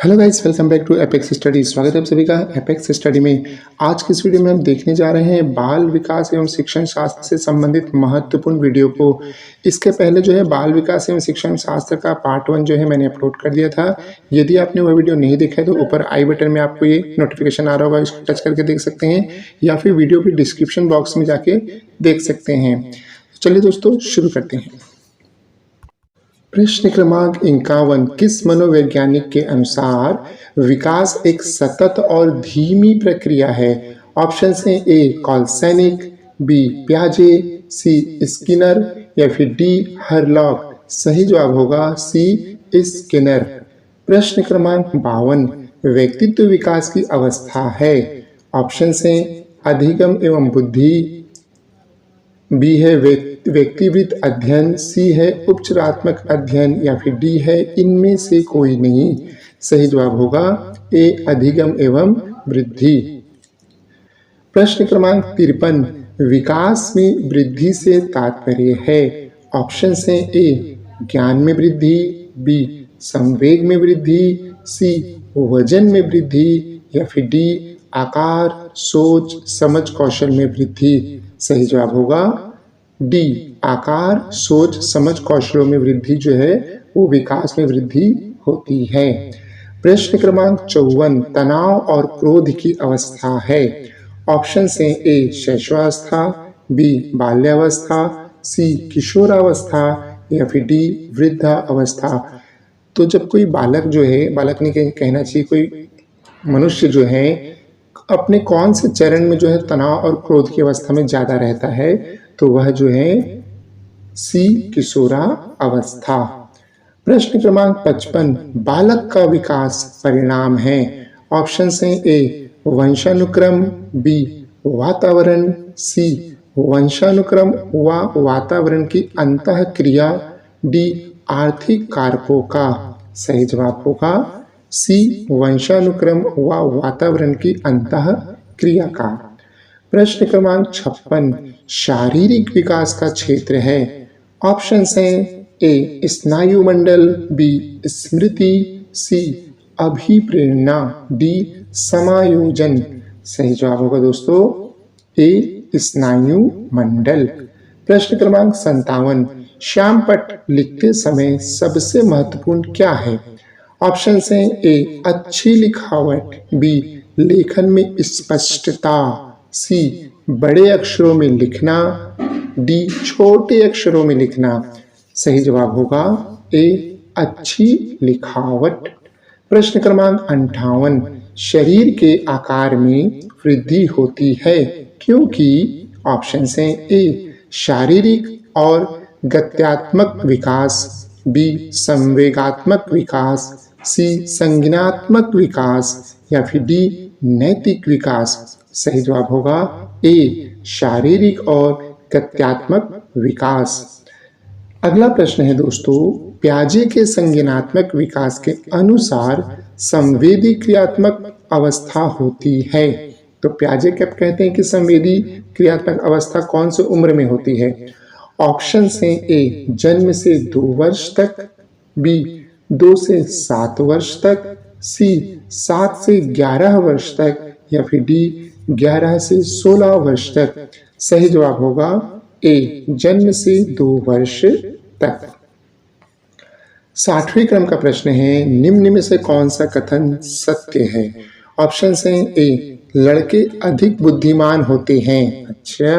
Hello guys, welcome back to Apex Study. स्वागत है आप सभी का एपेक्स स्टडी में। आज की इस वीडियो में हम देखने जा रहे हैं बाल विकास एवं शिक्षण शास्त्र से संबंधित महत्वपूर्ण वीडियो को। इसके पहले जो है बाल विकास एवं शिक्षण शास्त्र का पार्ट 1 जो है मैंने अपलोड कर दिया था। यदि आपने वह वीडियो नहीं देखा है तो ऊपर आई बटन में आपको ये नोटिफिकेशन आ रहा होगा, इसको टच करके देख सकते हैं या फिर वीडियो के डिस्क्रिप्शन बॉक्स में जाके देख सकते हैं। चलिए दोस्तों शुरू करते हैं। प्रश्न क्रमांक 51। किस मनोवैज्ञानिक के अनुसार विकास एक सतत और धीमी प्रक्रिया है? ऑप्शन है ए कॉलसैनिक, बी पियाजे, सी स्किनर या फिर डी हरलॉक। सही जवाब होगा सी स्किनर। प्रश्न क्रमांक 52। व्यक्तित्व विकास की अवस्था है। ऑप्शन है अधिगम एवं बुद्धि, बी है व्यक्तिवृत्त अध्ययन, सी है उपचारात्मक अध्ययन या फिर डी है इनमें से कोई नहीं। सही जवाब होगा ए अधिगम एवं वृद्धि। प्रश्न क्रमांक 53। विकास में वृद्धि से तात्पर्य है। ऑप्शन है ए ज्ञान में वृद्धि, बी संवेग में वृद्धि, सी वजन में वृद्धि या फिर डी आकार, सोच, समझ, कौशल में वृद्धि। सही जवाब होगा डी आकार, सोच, समझ, कौशलों में वृद्धि जो है वो विकास में वृद्धि होती है। प्रश्न क्रमांक 54। तनाव और क्रोध की अवस्था है। ऑप्शन है ए शैशवावस्था, बी बाल्यावस्था, सी किशोरावस्था या फिर डी वृद्धावस्था। तो जब कोई बालक जो है, बालक नहीं कहना चाहिए, कोई मनुष्य जो है अपने कौन से चरण में जो है तनाव और क्रोध की अवस्था में ज्यादा रहता है, तो वह जो है सी किशोरा अवस्था। प्रश्न क्रमांक 55। बालक का विकास परिणाम है। ऑप्शन है ए वंशानुक्रम, बी वातावरण, सी वंशानुक्रम व वातावरण की अंतःक्रिया, डी आर्थिक कारकों का। सही जवाब होगा सी वंशानुक्रम व वातावरण की अंतःक्रिया का। प्रश्न क्रमांक 56। शारीरिक विकास का क्षेत्र है। ऑप्शन है ए स्नायु मंडल, बी स्मृति, सी अभिप्रेरणा, डी समायोजन। सही जवाब होगा दोस्तों ए स्नायु मंडल। प्रश्न क्रमांक 57। श्यामपट्ट लिखते समय सबसे महत्वपूर्ण क्या है? ऑप्शन है ए अच्छी लिखावट, बी लेखन में स्पष्टता, सी बड़े अक्षरों में लिखना, डी छोटे अक्षरों में लिखना। सही जवाब होगा ए अच्छी लिखावट। प्रश्न क्रमांक 58। शरीर के आकार में वृद्धि होती है क्योंकि ऑप्शन है ए शारीरिक और गत्यात्मक विकास, बी संवेगात्मक विकास, सी संज्ञानात्मक विकास या फिर डी नैतिक विकास। सही जवाब होगा ए शारीरिक और गत्यात्मक विकास। अगला प्रश्न है दोस्तों, पियाजे के संज्ञानात्मक विकास के अनुसार संवेदी क्रियात्मक अवस्था होती है। तो पियाजे कब कहते हैं कि संवेदी क्रियात्मक अवस्था कौन सी उम्र में होती है? ऑप्शन है ए जन्म से 2 वर्ष तक, बी 2 से 7 वर्ष तक, सी 7 से 11 वर्ष तक या फिर डी 11 से 16 वर्ष तक। सही जवाब होगा ए जन्म से 2 वर्ष तक। 60वें क्रम का प्रश्न है, निम्न में से कौन सा कथन सत्य है? ऑप्शन है ए लड़के अधिक बुद्धिमान होते हैं। अच्छा।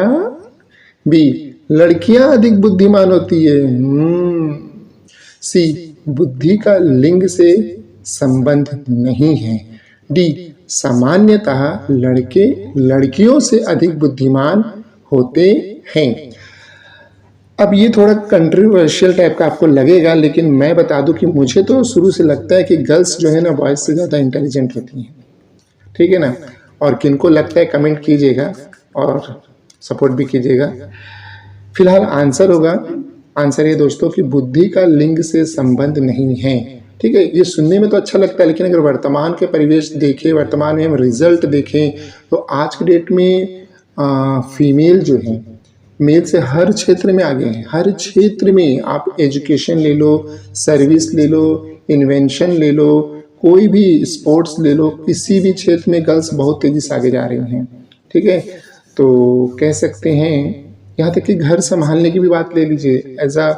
बी लड़कियां अधिक बुद्धिमान होती है। सी बुद्धि का लिंग से संबंध नहीं है, डी सामान्यतः लड़के लड़कियों से अधिक बुद्धिमान होते हैं। अब ये थोड़ा कंट्रोवर्शियल टाइप का आपको लगेगा, लेकिन मैं बता दूं कि मुझे तो शुरू से लगता है कि गर्ल्स जो है ना बॉयज से ज़्यादा इंटेलिजेंट होती हैं। ठीक है ना? और किनको लगता है कमेंट कीजिएगा और सपोर्ट भी कीजिएगा। फिलहाल आंसर होगा, आंसर ये दोस्तों कि बुद्धि का लिंग से संबंध नहीं है। ठीक है, ये सुनने में तो अच्छा लगता है, लेकिन अगर वर्तमान के परिवेश देखें, वर्तमान में हम रिजल्ट देखें तो आज की डेट में फीमेल जो है मेल से हर क्षेत्र में आगे हैं। हर क्षेत्र में आप एजुकेशन ले लो, सर्विस ले लो, इन्वेंशन ले लो, कोई भी स्पोर्ट्स ले लो, किसी भी क्षेत्र में गर्ल्स बहुत तेज़ी से आगे जा रही हैं। ठीक है, तो कह सकते हैं, यहाँ तक कि घर संभालने की भी बात ले लीजिए, एज अ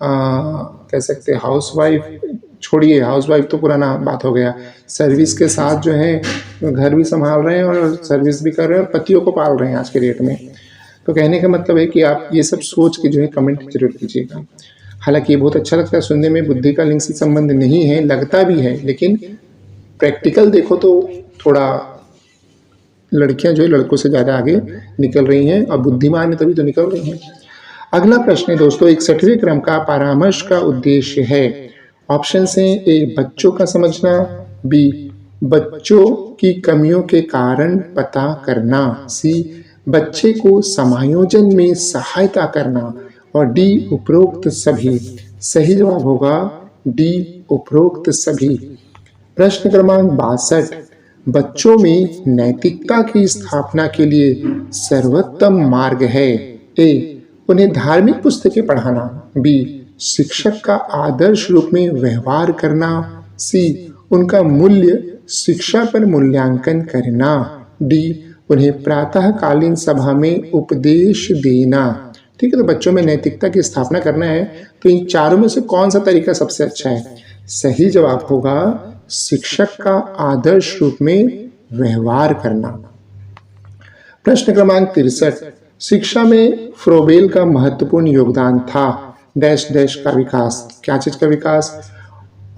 कह सकते हैं हाउस वाइफ, छोड़िए हाउस वाइफ तो पुराना बात हो गया, सर्विस के साथ जो है घर भी संभाल रहे हैं और सर्विस भी कर रहे हैं और पतियों को पाल रहे हैं आज के डेट में। तो कहने का मतलब है कि आप ये सब सोच के जो है कमेंट जरूर कीजिएगा। हालांकि ये बहुत अच्छा लगता है सुनने में, बुद्धि का लिंग से संबंध नहीं है, लगता भी है, लेकिन प्रैक्टिकल देखो तो थोड़ा लड़कियां जो है लड़कों से ज़्यादा आगे निकल रही हैं और बुद्धिमान है तभी तो निकल रही हैं। अगला प्रश्न है दोस्तों, 61वें क्रम का परामर्श का उद्देश्य है। ऑप्शन हैं, ए बच्चों का समझना, बी बच्चों की कमियों के कारण पता करना, सी बच्चे को समायोजन में सहायता करना, और डी उपरोक्त सभी। सही जवाब होगा डी उपरोक्त सभी। प्रश्न क्रमांक 62, बच्चों में नैतिकता की स्थापना के लिए सर्वोत्तम मार्ग है। ए उन्हें धार्मिक पुस्तकें पढ़ाना, बी शिक्षक का आदर्श रूप में व्यवहार करना, सी उनका मूल्य शिक्षा पर मूल्यांकन करना, डी उन्हें प्रातःकालीन सभा में उपदेश देना। ठीक है, तो बच्चों में नैतिकता की स्थापना करना है, तो इन चारों में से कौन सा तरीका सबसे अच्छा है? सही जवाब होगा शिक्षक का आदर्श रूप में व्यवहार करना। प्रश्न क्रमांक 63, शिक्षा में फ्रोबेल का महत्वपूर्ण योगदान था डैश डैश का विकास। क्या चीज का विकास?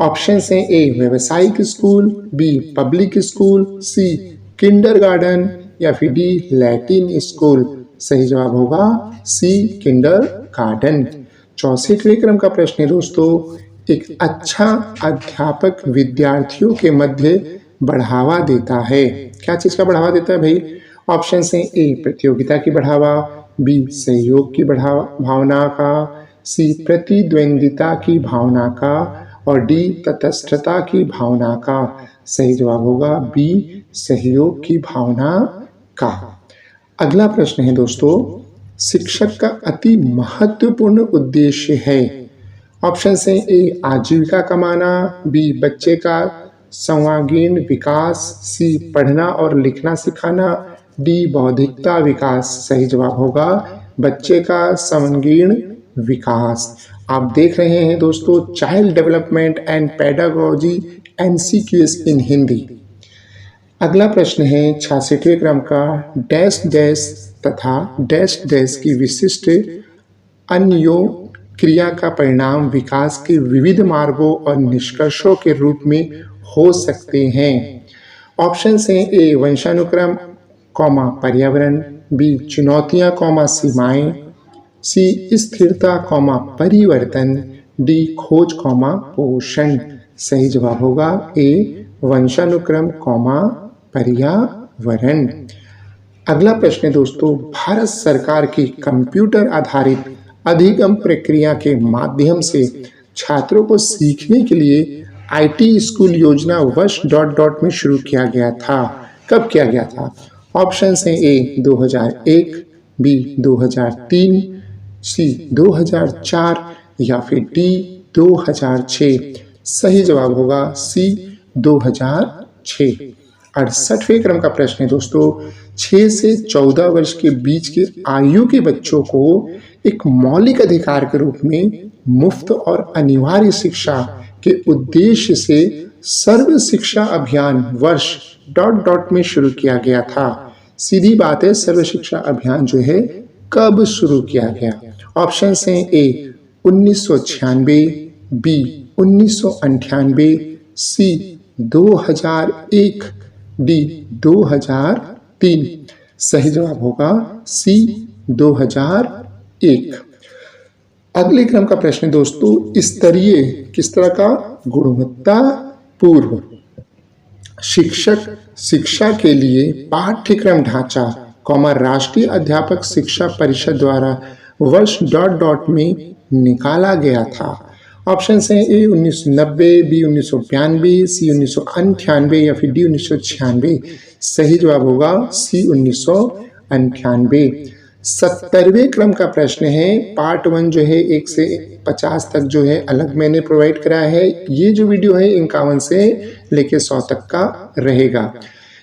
ऑप्शन हैं, ए व्यावसायिक स्कूल, बी पब्लिक स्कूल, सी किंडरगार्टन, या फिर डी लैटिन स्कूल। सही जवाब होगा सी किंडरगार्टन। 64वें क्रम का प्रश्न है दोस्तों, एक अच्छा अध्यापक विद्यार्थियों के मध्य बढ़ावा देता है। क्या चीज का बढ़ावा देता है भाई? ऑप्शन हैं, ए प्रतियोगिता की बढ़ावा, बी सहयोग की भावना का, सी प्रतिद्वंदिता की भावना का, और डी तटस्थता की भावना का। सही जवाब होगा बी सहयोग की भावना का। अगला प्रश्न है दोस्तों, शिक्षक का अति महत्वपूर्ण उद्देश्य है। ऑप्शन हैं, ए आजीविका कमाना, बी बच्चे का सर्वांगीण विकास, सी पढ़ना और लिखना सिखाना, डी बौद्धिकता विकास। सही जवाब होगा बच्चे का सर्वांगीण विकास। आप देख रहे हैं दोस्तों child development and pedagogy MCQs इन हिंदी। अगला प्रश्न है 66वें क्रम का, डैश डैश तथा डैश डैश की विशिष्ट अन्यों क्रिया का परिणाम विकास के विविध मार्गों और निष्कर्षों के रूप में हो सकते हैं। ऑप्शन हैं, ए वंशानुक्रम कॉमा पर्यावरण, बी चुनौतियां कॉमा सीमाएं, सी स्थिरता कॉमा परिवर्तन, डी खोज कॉमा पोषण। सही जवाब होगा ए वंशानुक्रम कॉमा पर्यावरण। अगला प्रश्न है दोस्तों, भारत सरकार की कंप्यूटर आधारित अधिगम प्रक्रिया के माध्यम से छात्रों को सीखने के लिए IT स्कूल योजना वर्ष डॉट डॉट में शुरू किया गया था। कब किया गया था? ऑप्शन हैं, ए 2001, बी 2003, सी 2004, या फिर डी 2006। सही जवाब होगा सी 2006। 68वें क्रम का प्रश्न है दोस्तों, 6 से 14 वर्ष के बीच के आयु के बच्चों को एक मौलिक अधिकार के रूप में मुफ्त और अनिवार्य शिक्षा के उद्देश्य से सर्व शिक्षा अभियान वर्ष डॉट डॉट में शुरू किया गया था। सीधी बात है, सर्व शिक्षा अभियान जो है कब शुरू किया गया? ऑप्शन हैं, ए 1996, बी 1998, सी 2001, डी 2003। सही जवाब होगा सी 2001। अगले क्रम का प्रश्न दोस्तों, स्तरीय किस तरह का? गुणवत्ता पूर्व शिक्षक शिक्षा के लिए पाठ्यक्रम ढांचा कॉमा राष्ट्रीय अध्यापक शिक्षा परिषद द्वारा वर्ष डॉट डॉट में निकाला गया था। ऑप्शन हैं, ए 1990, बी 1992, सी 1998, या फिर डी 1996। सही जवाब होगा सी 1998। 70वें क्रम का प्रश्न है। पार्ट 1 जो है 1 से 50 तक जो है अलग मैंने प्रोवाइड कराया है। ये जो वीडियो है 51 से लेके 100 तक का रहेगा।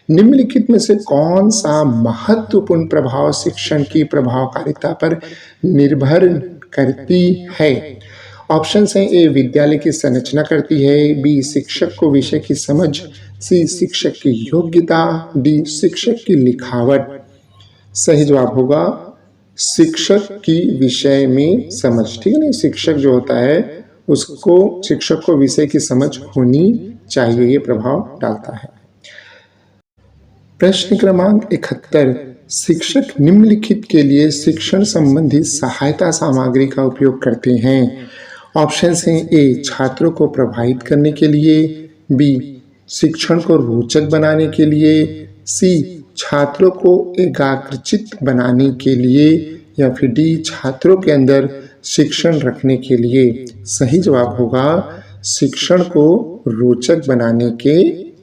निम्नलिखित में से कौन सा महत्वपूर्ण प्रभाव शिक्षण की प्रभावकारिता पर निर्भर करती है? ऑप्शंस हैं, ए विद्यालय की संरचना करती है, बी शिक्षक को विषय की समझ, सी शिक्षक की योग्यता, डी शिक्षक की लिखावट। सही जवाब होगा शिक्षक की विषय में समझ। ठीक है ना, शिक्षक जो होता है उसको शिक्षक को विषय की समझ होनी चाहिए, ये प्रभाव डालता है। प्रश्न क्रमांक 71, शिक्षक निम्नलिखित के लिए शिक्षण संबंधी सहायता सामग्री का उपयोग करते हैं। ऑप्शंस हैं, ए छात्रों को प्रभावित करने के लिए, बी शिक्षण को रोचक बनाने के लिए, सी छात्रों को एकाग्रचित्त बनाने के लिए, या फिर डी छात्रों के अंदर शिक्षण रखने के लिए। सही जवाब होगा शिक्षण को रोचक बनाने के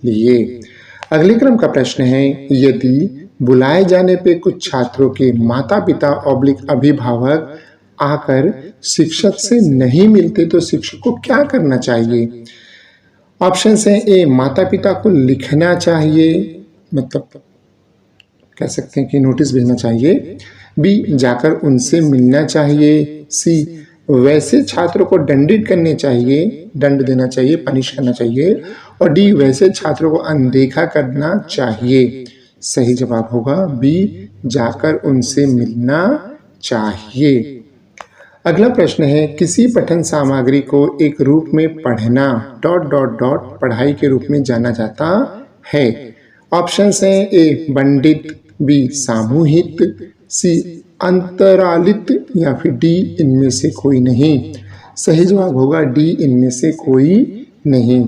लिए। अगले क्रम का प्रश्न है, यदि बुलाए जाने पे कुछ छात्रों के माता पिता / अभिभावक आकर शिक्षक से नहीं मिलते तो शिक्षक को क्या करना चाहिए? ऑप्शंस हैं, ए माता पिता को लिखना चाहिए, मतलब कह सकते हैं कि नोटिस भेजना चाहिए, बी जाकर उनसे मिलना चाहिए, सी वैसे छात्रों को दंडित करने चाहिए, दंड देना चाहिए, पनिश करना चाहिए, और डी वैसे छात्रों को अनदेखा करना चाहिए। सही जवाब होगा बी जाकर उनसे मिलना चाहिए। अगला प्रश्न है, किसी पठन सामग्री को एक रूप में पढ़ना ... पढ़ाई के रूप में जाना जाता है। ऑप्शंस हैं, ए बंडित, बी सामूहिक, सी अंतरालित, या फिर डी इनमें से कोई नहीं। सही जवाब होगा डी इनमें से कोई नहीं।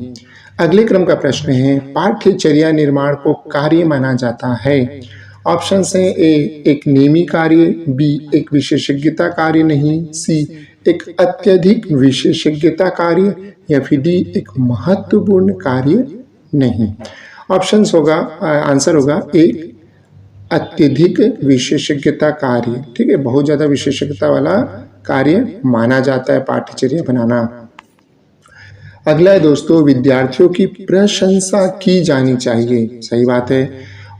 अगले क्रम का प्रश्न है, पाठ्यचर्या निर्माण को कार्य माना जाता है। ऑप्शंस हैं, ए एक नियमी कार्य, बी एक विशेषज्ञता कार्य नहीं, सी एक अत्यधिक विशेषज्ञता कार्य, या फिर डी एक महत्वपूर्ण कार्य नहीं। ऑप्शंस होगा आंसर होगा एक अत्यधिक विशेषज्ञता कार्य। ठीक है, बहुत ज्यादा विशेषज्ञता वाला कार्य माना जाता है पाठ्यचर्या बनाना। अगला है दोस्तों, विद्यार्थियों की प्रशंसा की जानी चाहिए। सही बात है।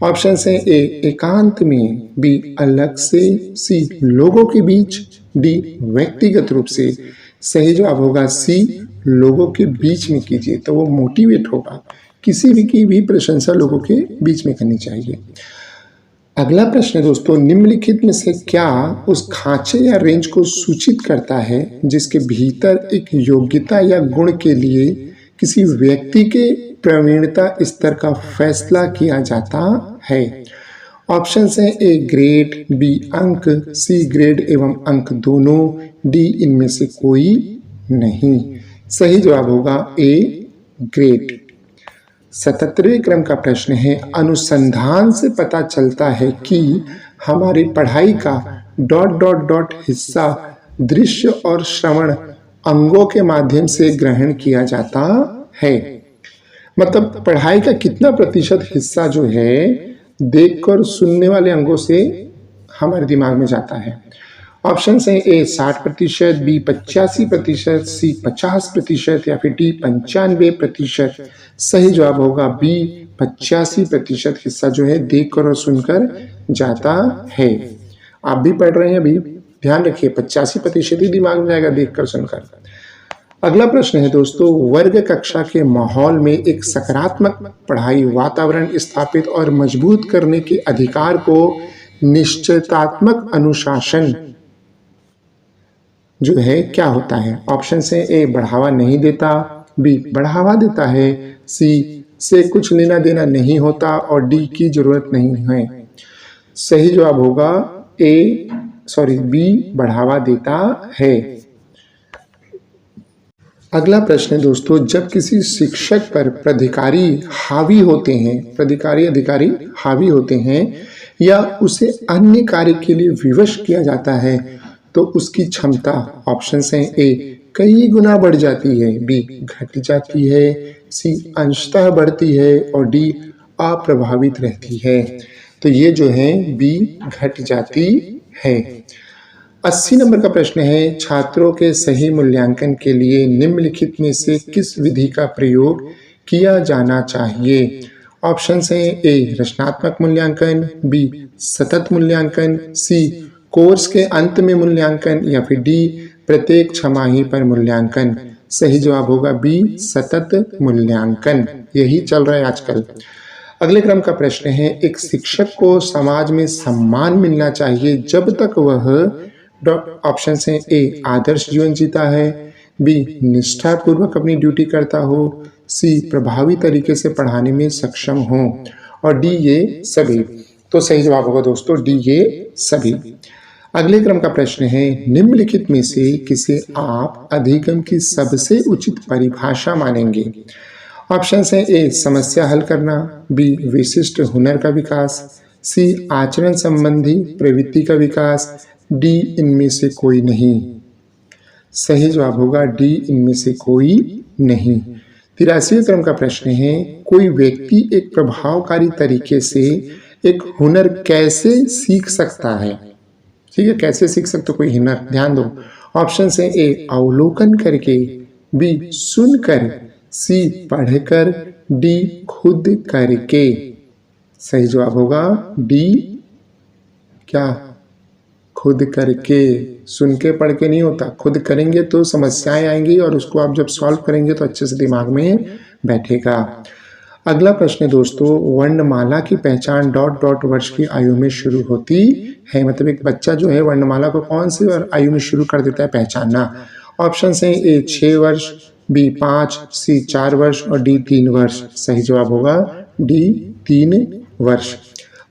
ऑप्शन है, ए एकांत में, बी अलग से, सी लोगों के बीच, डी व्यक्तिगत रूप से। सही जवाब होगा सी लोगों के बीच में कीजिए, तो वो मोटिवेट होगा। किसी भी की भी प्रशंसा लोगों के बीच में करनी चाहिए। अगला प्रश्न है दोस्तों, निम्नलिखित में से क्या उस खांचे या रेंज को सूचित करता है जिसके भीतर एक योग्यता या गुण के लिए किसी व्यक्ति के प्रवीणता स्तर का फैसला किया जाता है? ऑप्शंस हैं, ए ग्रेड, बी अंक, सी ग्रेड एवं अंक दोनों, डी इनमें से कोई नहीं। सही जवाब होगा ए ग्रेड। 77वें क्रम का प्रश्न है, अनुसंधान से पता चलता है कि हमारी पढ़ाई का ... हिस्सा दृश्य और श्रवण अंगों के माध्यम से ग्रहण किया जाता है। मतलब पढ़ाई का कितना प्रतिशत हिस्सा जो है देखकर सुनने वाले अंगों से हमारे दिमाग में जाता है। ऑप्शन हैं, ए 60%, बी 85%, सी 50%, या फिर डी 95%। सही जवाब होगा बी 85% हिस्सा जो है देखकर और सुनकर जाता है। आप भी पढ़ रहे हैं अभी, ध्यान रखिए 85% ही दिमाग में जाएगा देखकर सुनकर। अगला प्रश्न है दोस्तों, वर्ग कक्षा के माहौल में एक सकारात्मक पढ़ाई वातावरण स्थापित और मजबूत करने के अधिकार को निश्चयतात्मक अनुशासन जो है क्या होता है? ऑप्शन है, ए बढ़ावा नहीं देता, बी बढ़ावा देता है, सी से कुछ लेना देना नहीं होता, और डी की जरूरत नहीं है। सही जवाब होगा बी बढ़ावा देता है। अगला प्रश्न है दोस्तों, जब किसी शिक्षक पर प्राधिकारी हावी अधिकारी हावी होते हैं या उसे अन्य कार्य के लिए विवश किया जाता है तो उसकी क्षमता, ऑप्शंस हैं, ए कई गुना बढ़ जाती है, बी घट जाती है, सी अंशतः बढ़ती है, और डी अप्रभावित रहती है। तो ये जो है बी घट जाती है। 80 नंबर का प्रश्न है, छात्रों के सही मूल्यांकन के लिए निम्नलिखित में से किस विधि का प्रयोग किया जाना चाहिए? ऑप्शन है ए रचनात्मक मूल्यांकन, बी सतत मूल्यांकन, सी कोर्स के अंत में मूल्यांकन या फिर डी प्रत्येक छमाही पर मूल्यांकन। सही जवाब होगा बी सतत मूल्यांकन, यही चल रहा है आजकल। अगले क्रम का प्रश्न है, एक शिक्षक को समाज में सम्मान मिलना चाहिए जब तक वह ऑप्शन है ए आदर्श जीवन जीता है, बी निष्ठा पूर्वक अपनी ड्यूटी करता हो, सी प्रभावी तरीके से पढ़ाने में सक्षम हो और डी ये सभी। तो सही जवाब होगा दोस्तों डी ये सभी। अगले क्रम का प्रश्न है, निम्नलिखित में से किसे आप अधिगम की सबसे उचित परिभाषा मानेंगे? ऑप्शन है ए समस्या हल करना, बी विशिष्ट हुनर का विकास, सी आचरण संबंधी प्रवृत्ति का विकास, डी इनमें से कोई नहीं। सही जवाब होगा डी इनमें से कोई नहीं। 83वें क्रम का प्रश्न है, कोई व्यक्ति एक प्रभावकारी तरीके से एक हुनर कैसे सीख सकता है? ठीक है, कैसे सीख सकते हो कोई हुनर? ध्यान दो, ऑप्शन है ए अवलोकन करके, बी सुनकर, सी पढ़कर, डी खुद करके। सही जवाब होगा डी क्या? खुद करके। सुन के पढ़ के नहीं होता, खुद करेंगे तो समस्याएं आएंगी और उसको आप जब सॉल्व करेंगे तो अच्छे से दिमाग में बैठेगा। अगला प्रश्न दोस्तों, वर्णमाला की पहचान डॉट डॉट वर्ष की आयु में शुरू होती है। मतलब एक बच्चा जो है वर्णमाला को कौन सी आयु में शुरू कर देता है पहचानना? ऑप्शन है ए 6 वर्ष, बी 5, सी 4 वर्ष और डी 3 वर्ष। सही जवाब होगा डी 3 वर्ष।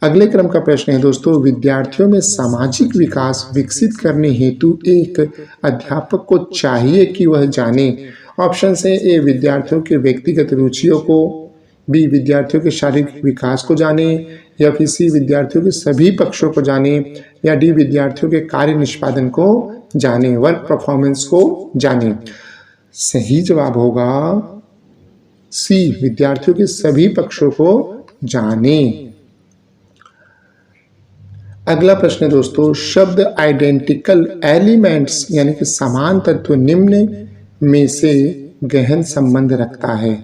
अगले क्रम का प्रश्न है दोस्तों, विद्यार्थियों में सामाजिक विकास विकसित करने हेतु एक अध्यापक को चाहिए कि वह जाने। ऑप्शन है ए विद्यार्थियों के व्यक्तिगत रुचियों को, बी विद्यार्थियों के शारीरिक विकास को जाने, या फिर सी विद्यार्थियों के सभी पक्षों को जाने, या डी विद्यार्थियों के कार्य निष्पादन को जाने, वर्क परफॉर्मेंस को जाने। सही जवाब होगा सी विद्यार्थियों के सभी पक्षों को जाने। अगला प्रश्न दोस्तों, शब्द आइडेंटिकल एलिमेंट्स यानी कि समान तत्व निम्न में से गहन संबंध रखता है।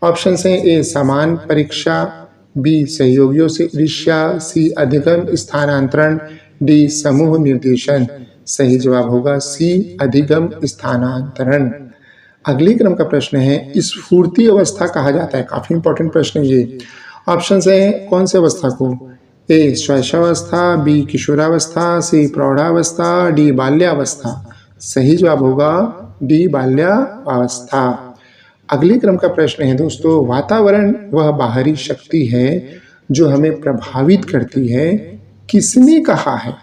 ऑप्शन है ए समान परीक्षा, बी सहयोगियों से ईर्ष्या, सी अधिगम स्थानांतरण, डी समूह निर्देशन। सही जवाब होगा सी अधिगम स्थानांतरण। अगले क्रम का प्रश्न है, स्फूर्ति अवस्था कहा जाता है। काफी इंपॉर्टेंट प्रश्न है ये। ऑप्शन है कौन से अवस्था को? ए शैशवावस्था, बी किशोरावस्था, सी प्रौढ़ावस्था, डी बाल्यावस्था। सही जवाब होगा डी बाल्यावस्था। अगले क्रम का प्रश्न है दोस्तों, वातावरण वह बाहरी शक्ति है जो हमें प्रभावित करती है, किसने कहा है?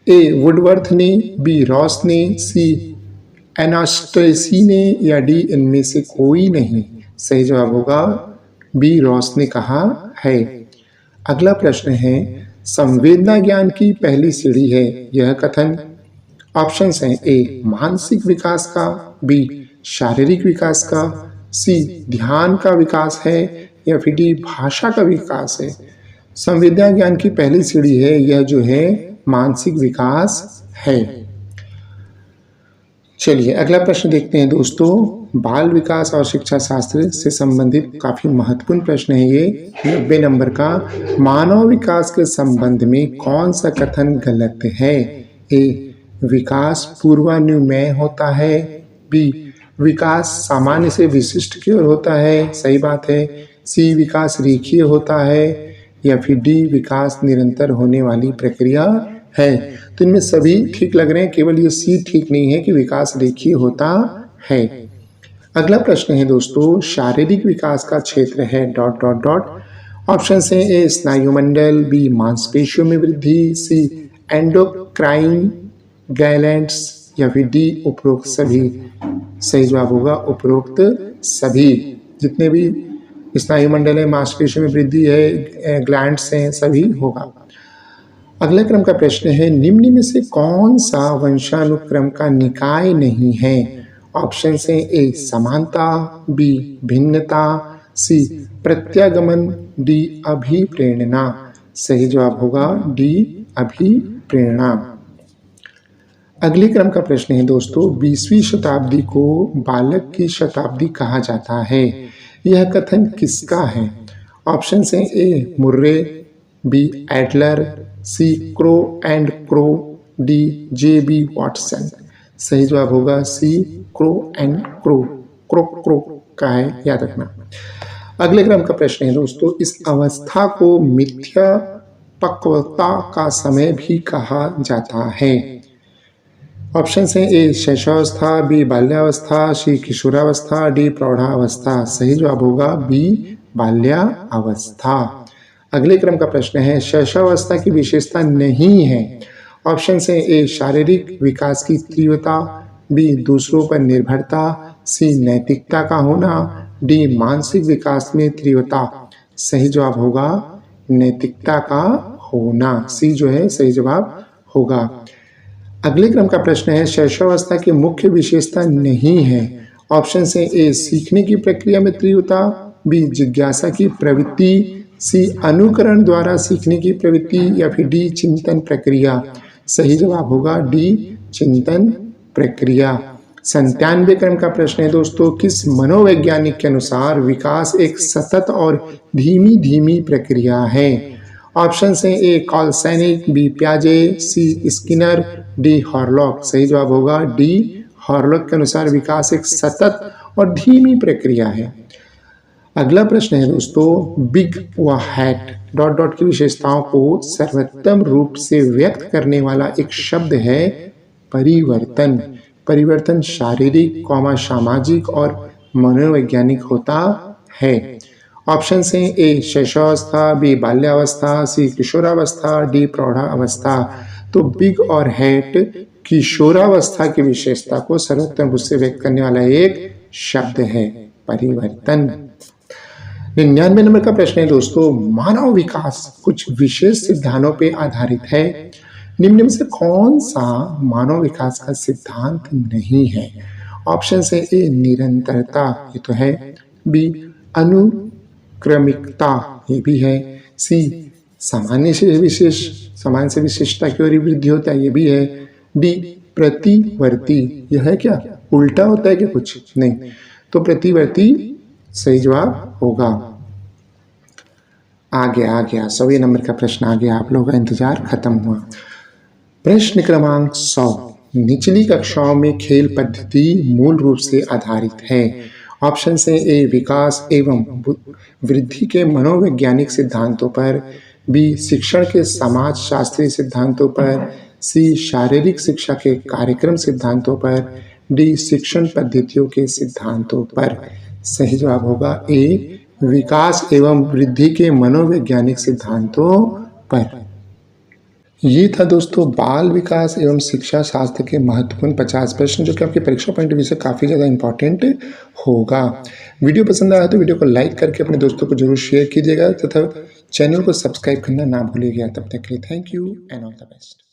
ए वुडवर्थ ने, बी रॉस ने, सी एनास्टेसी ने, या डी इनमें से कोई नहीं। सही जवाब होगा बी रॉस ने कहा है। अगला प्रश्न है, संवेदना ज्ञान की पहली सीढ़ी है यह कथन। ऑप्शन है ए मानसिक विकास का, बी शारीरिक विकास का, सी ध्यान का विकास है, या फिर डी भाषा का विकास है। संवेदना ज्ञान की पहली सीढ़ी है यह जो है मानसिक विकास है। चलिए अगला प्रश्न देखते हैं दोस्तों, बाल विकास और शिक्षा शास्त्र से संबंधित काफी महत्वपूर्ण प्रश्न है ये। 90 नंबर का, मानव विकास के संबंध में कौन सा कथन गलत है? ए विकास पूर्वानुमेय होता है, बी विकास सामान्य से विशिष्ट की ओर होता है, सही बात है, सी विकास रेखीय होता है, या फिर डी विकास निरंतर होने वाली प्रक्रिया है। तो इनमें सभी ठीक लग रहे हैं, केवल ये सी ठीक नहीं है कि विकास रेखीय होता है। अगला प्रश्न है दोस्तों, शारीरिक विकास का क्षेत्र है डॉट डॉट डॉट। ऑप्शन है ए स्नायुमंडल, बी मांसपेशियों में वृद्धि, सी एंडोक्राइन गैलैंड्स, या फिर डी उपरोक्त सभी। सही जवाब होगा उपरोक्त सभी। जितने भी स्नायुमंडल है, मांसपेशियों में वृद्धि है, ग्लैंड्स हैं, सभी होगा। अगले क्रम का प्रश्न है, निम्न में से कौन सा वंशानुक्रम का निकाय नहीं है? ऑप्शन है ए समानता, बी भिन्नता, सी प्रत्यागमन, डी अभिप्रेरणा। सही जवाब होगा डी अभिप्रेरणा। अगले क्रम का प्रश्न है दोस्तों, 20वीं शताब्दी को बालक की शताब्दी कहा जाता है। यह कथन किसका है? ऑप्शन है A Murray, B Adler, C Crow and Crow, D J B. Watson. सही जवाब होगा C Crow and Crow, Crow Crow का है, याद रखना। अगले क्रम का प्रश्न है दोस्तों, इस अवस्था को मिथ्या पक्वता का समय भी कहा जाता है। ऑप्शन है ए शैशवावस्था, बी बाल्यावस्था, सी किशोरावस्था, डी प्रौढ़ावस्था। सही जवाब होगा बी बाल्यावस्था। अगले क्रम का प्रश्न है, शैशवावस्था की विशेषता नहीं है। ऑप्शन है ए शारीरिक विकास की तीव्रता, बी दूसरों पर निर्भरता, सी नैतिकता का होना, डी मानसिक विकास में तीव्रता। सही जवाब होगा नैतिकता का होना, सी जो है सही जवाब होगा। अगले क्रम का प्रश्न है, शैशवावस्था की मुख्य विशेषता नहीं है। ऑप्शन है ए सीखने की प्रक्रिया में तीव्रता, बी जिज्ञासा की प्रवृत्ति, सी अनुकरण द्वारा सीखने की प्रवृत्ति, या फिर डी चिंतन प्रक्रिया। सही जवाब होगा डी चिंतन प्रक्रिया। 97वें क्रम का प्रश्न है दोस्तों, किस मनोवैज्ञानिक के अनुसार विकास एक सतत और धीमी धीमी प्रक्रिया है? ऑप्शन है ए कॉलसैनिक, बी प्याजे, सी स्किनर, डी हॉरलॉक। सही जवाब होगा डी हॉरलॉक के अनुसार विकास एक सतत और धीमी प्रक्रिया है। अगला प्रश्न है दोस्तों, बिग व हैट डॉट डॉट की विशेषताओं को सर्वोत्तम रूप से व्यक्त करने वाला एक शब्द है परिवर्तन। परिवर्तन शारीरिक, सामाजिक और मनोवैज्ञानिक होता है। ऑप्शन है ए शैशवावस्था, बी बाल्यावस्था, सी किशोरावस्था, डी प्रौढ़ावस्था। तो बिग और हैट किशोरावस्था की विशेषता को सर्वोत्तम रूप से व्यक्त करने वाला एक शब्द है परिवर्तन। 99 नंबर का प्रश्न है दोस्तों, मानव विकास कुछ विशेष सिद्धांतों पे आधारित है। निम्न में से कौन सा मानव विकास का सिद्धांत नहीं है? ऑप्शन है ए निरंतरता, ये तो है, बी अनुक्रमिकता, ये भी है, सी सामान्य से विशिष्टता की ओर वृद्धि होता है, ये भी है, डी प्रतिवर्ती, यह है क्या उल्टा होता है कि कुछ नहीं, तो प्रतिवर्ती सही जवाब होगा। आ गया 100वें नंबर का प्रश्न आ गया, आप लोगों का इंतजार खत्म हुआ। प्रश्न क्रमांक 100, निचली कक्षाओं में खेल पद्धति मूल रूप से आधारित है। ऑप्शन है ए विकास एवं वृद्धि के मनोवैज्ञानिक सिद्धांतों पर, बी शिक्षण के समाज शास्त्रीय सिद्धांतों पर, सी शारीरिक शिक्षा के कार्यक्रम सिद्धांतों पर, डी शिक्षण पद्धतियों के सिद्धांतों पर। सही जवाब होगा ए विकास एवं वृद्धि के मनोवैज्ञानिक सिद्धांतों पर। ये था दोस्तों बाल विकास एवं शिक्षा शास्त्र के महत्वपूर्ण 50 प्रश्न, जो कि आपके परीक्षा पॉइंट ऑफ व्यू से काफ़ी ज़्यादा इंपॉर्टेंट होगा। वीडियो पसंद आया तो वीडियो को लाइक करके अपने दोस्तों को जरूर शेयर कीजिएगा तथा चैनल को सब्सक्राइब करना ना भूलिएगा। तब तक के लिए thank you and all the best.